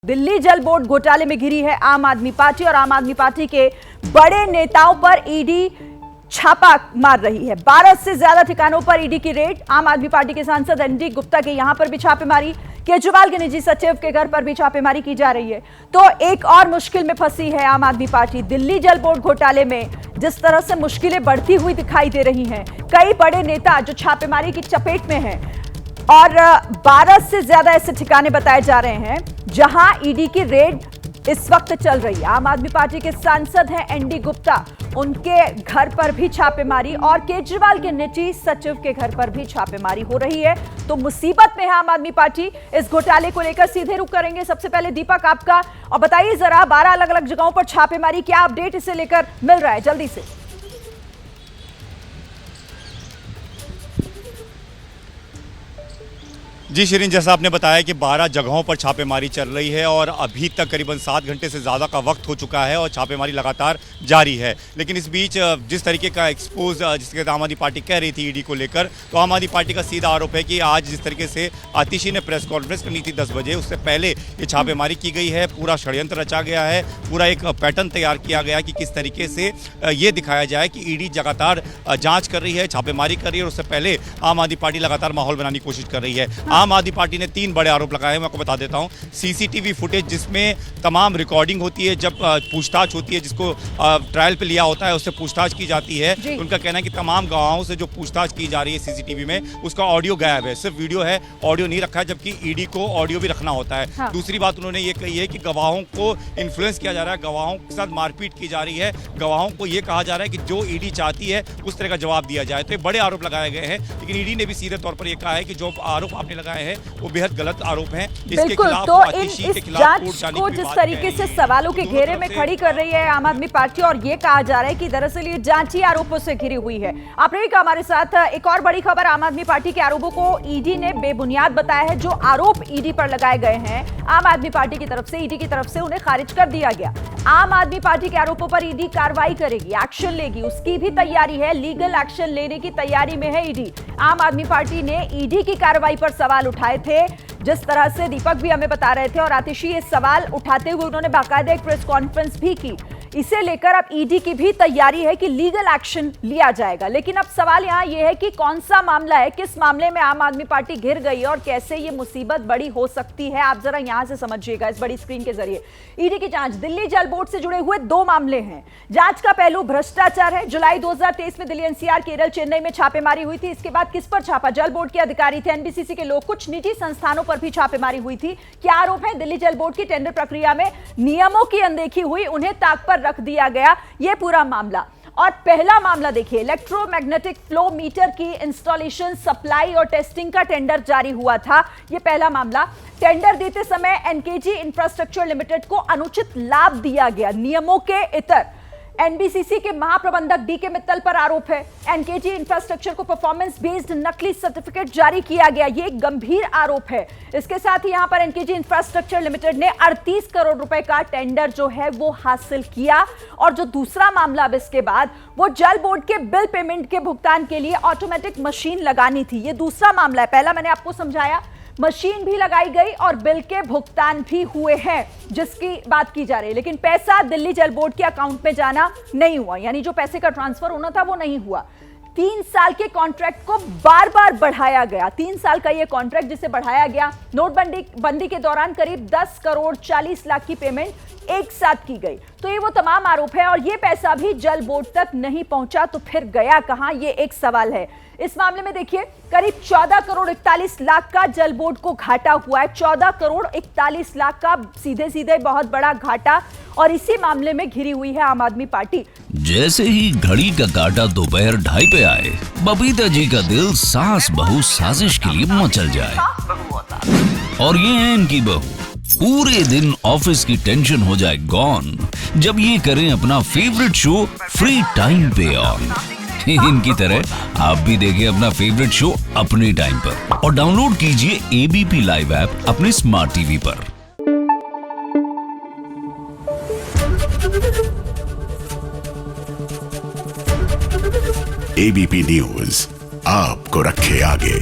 दिल्ली जल बोर्ड घोटाले में घिरी है आम आदमी पार्टी और आम आदमी पार्टी के बड़े नेताओं पर ईडी छापा मार रही है। 12 से ज्यादा ठिकानों पर ईडी की रेड। आम आदमी पार्टी के सांसद एनडी गुप्ता के यहां पर भी छापेमारी, केजरीवाल के निजी सचिव के घर पर भी छापेमारी की जा रही है। तो एक और मुश्किल में फंसी है आम आदमी पार्टी। दिल्ली जल बोर्ड घोटाले में जिस तरह से मुश्किलें बढ़ती हुई दिखाई दे रही हैं, कई बड़े नेता जो छापेमारी की चपेट में हैं और 12 से ज्यादा ऐसे ठिकाने बताए जा रहे हैं जहां ईडी की रेड इस वक्त चल रही है। आम आदमी पार्टी के सांसद हैं एनडी गुप्ता, उनके घर पर भी छापेमारी और केजरीवाल के निजी सचिव के घर पर भी छापेमारी हो रही है। तो मुसीबत में है आम आदमी पार्टी। इस घोटाले को लेकर सीधे रुख करेंगे। सबसे पहले दीपक आपका, और बताइए जरा 12 अलग अलग जगहों पर छापेमारी, क्या अपडेट इसे लेकर मिल रहा है जल्दी से? जी शिरीन, जैसा आपने बताया कि 12 जगहों पर छापेमारी चल रही है और अभी तक करीबन 7 घंटे से ज़्यादा का वक्त हो चुका है और छापेमारी लगातार जारी है। लेकिन इस बीच जिस तरीके का एक्सपोज जिसके आम आदमी पार्टी कह रही थी ईडी को लेकर, तो आम आदमी पार्टी का सीधा आरोप है कि आज जिस तरीके से आतिशी ने प्रेस कॉन्फ्रेंस करनी थी 10 बजे, उससे पहले ये छापेमारी की गई है। पूरा षड्यंत्र रचा गया है, पूरा एक पैटर्न तैयार किया गया है कि किस तरीके से ये दिखाया जाए कि ईडी लगातार जाँच कर रही है, छापेमारी कर रही है और उससे पहले आम आदमी पार्टी लगातार माहौल बनाने की कोशिश कर रही है। आम आदमी पार्टी ने 3 बड़े आरोप लगाए हैं, मैं आपको बता देता हूं। सीसीटीवी फुटेज जिसमें तमाम रिकॉर्डिंग होती है, जब पूछताछ होती है, जिसको ट्रायल पे लिया होता है, उससे पूछताछ की जाती है। उनका कहना है कि तमाम गवाहों से जो पूछताछ की जा रही है सीसीटीवी में, उसका ऑडियो गायब है, सिर्फ वीडियो है, ऑडियो नहीं रखा है, जबकि ईडी को ऑडियो भी रखना होता है। हाँ। दूसरी बात उन्होंने ये कही है कि गवाहों को इन्फ्लुएंस किया जा रहा है, गवाहों के साथ मारपीट की जा रही है, गवाहों को ये कहा जा रहा है कि जो ईडी चाहती है उस तरह का जवाब दिया जाए। तो ये बड़े आरोप लगाए गए हैं, लेकिन ईडी ने भी सीधे तौर पर यह कहा है कि जो आरोप आपने लगाए हैं वो बेहद गलत आरोप हैं। इसके खिलाफ तो इस जांच को जिस तरीके से सवालों के घेरे में खड़ी कर रही है आम आदमी पार्टी, और ये कहा जा रहा है कि दरअसल ये जांच ही आरोपों से घिरी हुई है। आपने भी कहा हमारे साथ एक और बड़ी खबर, आम आदमी पार्टी के आरोपों को ईडी ने बेबुनियाद बताया है। जो आरोप ईडी पर लगाए गए हैं आम आदमी पार्टी की तरफ से, ईडी की तरफ से उन्हें खारिज कर दिया गया। आम आदमी पार्टी के आरोपों पर ईडी कार्रवाई करेगी, एक्शन लेगी, उसकी भी तैयारी है, लीगल एक्शन लेने की तैयारी में है ईडी। आम आदमी पार्टी ने ईडी की कार्रवाई पर सवाल उठाए थे, जिस तरह से दीपक भी हमें बता रहे थे, और आतिशी ये सवाल उठाते हुए उन्होंने बाकायदा एक प्रेस कॉन्फ्रेंस भी की। इसे लेकर अब ईडी की भी तैयारी है कि लीगल एक्शन लिया जाएगा। लेकिन अब सवाल यहां यह है कि कौन सा मामला है, किस मामले में आम आदमी पार्टी घिर गई और कैसे ये मुसीबत बड़ी हो सकती है। आप जरा यहां से समझिएगा इस बड़ी स्क्रीन के जरिए। ईडी की जांच, दिल्ली जल बोर्ड से जुड़े हुए 2 मामले हैं। जांच का पहलू भ्रष्टाचार है। जुलाई 2023 में दिल्ली एनसीआर, केरल, चेन्नई में छापेमारी हुई थी। इसके बाद किस पर छापा? जल बोर्ड के अधिकारी थे, एनबीसीसी के लोग, कुछ निजी संस्थानों पर भी छापेमारी हुई थी। क्या आरोप है? दिल्ली जल बोर्ड की टेंडर प्रक्रिया में नियमों की अनदेखी हुई, उन्हें ताक पर रख दिया गया, ये पूरा मामला। और पहला मामला देखिए, इलेक्ट्रोमैग्नेटिक फ्लो मीटर की इंस्टॉलेशन, सप्लाई और टेस्टिंग का टेंडर जारी हुआ था। यह पहला मामला। टेंडर देते समय एनकेजी इंफ्रास्ट्रक्चर लिमिटेड को अनुचित लाभ दिया गया, नियमों के इतर। एनबीसीसी के महाप्रबंधक डीके मित्तल पर आरोप है। एनकेजी इंफ्रास्ट्रक्चर को परफॉर्मेंस बेस्ड नकली सर्टिफिकेट जारी किया गया, यह एक गंभीर आरोप है। इसके साथ ही यहां पर एनकेजी इंफ्रास्ट्रक्चर लिमिटेड ने 38 करोड़ रुपए का टेंडर जो है वो हासिल किया। और जो दूसरा मामला अब इसके बाद, वो जल बोर्ड के बिल पेमेंट के भुगतान के लिए ऑटोमेटिक मशीन लगानी थी। यह दूसरा मामला है। पहला मैंने आपको समझाया, मशीन भी लगाई गई और बिल के भुगतान भी हुए हैं जिसकी बात की जा रही है। लेकिन पैसा दिल्ली जल बोर्ड के अकाउंट में जाना नहीं हुआ, यानी जो पैसे का ट्रांसफर होना था वो नहीं हुआ। 3 साल के कॉन्ट्रैक्ट को बार बार बढ़ाया गया। 3 साल का ये कॉन्ट्रैक्ट जिसे बढ़ाया गया, नोटबंदी के दौरान करीब 10 करोड़ 40 लाख की पेमेंट एक साथ की गई। तो ये वो तमाम आरोप है, और ये पैसा भी जल बोर्ड तक नहीं पहुंचा। तो फिर गया कहां, ये एक सवाल है। इस मामले में देखिए, करीब 14 करोड़ 41 लाख का जल बोर्ड को घाटा हुआ है। 14 करोड़ 41 लाख का सीधे सीधे बहुत बड़ा घाटा, और इसी मामले में घिरी हुई है आम आदमी पार्टी। जैसे ही घड़ी का काटा दोपहर 2:30 पे आए, बबीता जी का दिल सास बहू साजिश के लिए मचल जाए। और ये है इनकी बहू, पूरे दिन ऑफिस की टेंशन हो जाए गॉन जब ये करें अपना फेवरेट शो फ्री टाइम पे ऑन। इनकी तरह आप भी देखें अपना फेवरेट शो अपने टाइम पर, और डाउनलोड कीजिए एबीपी लाइव ऐप अपने स्मार्ट टीवी पर। एबीपी न्यूज आपको रखे आगे।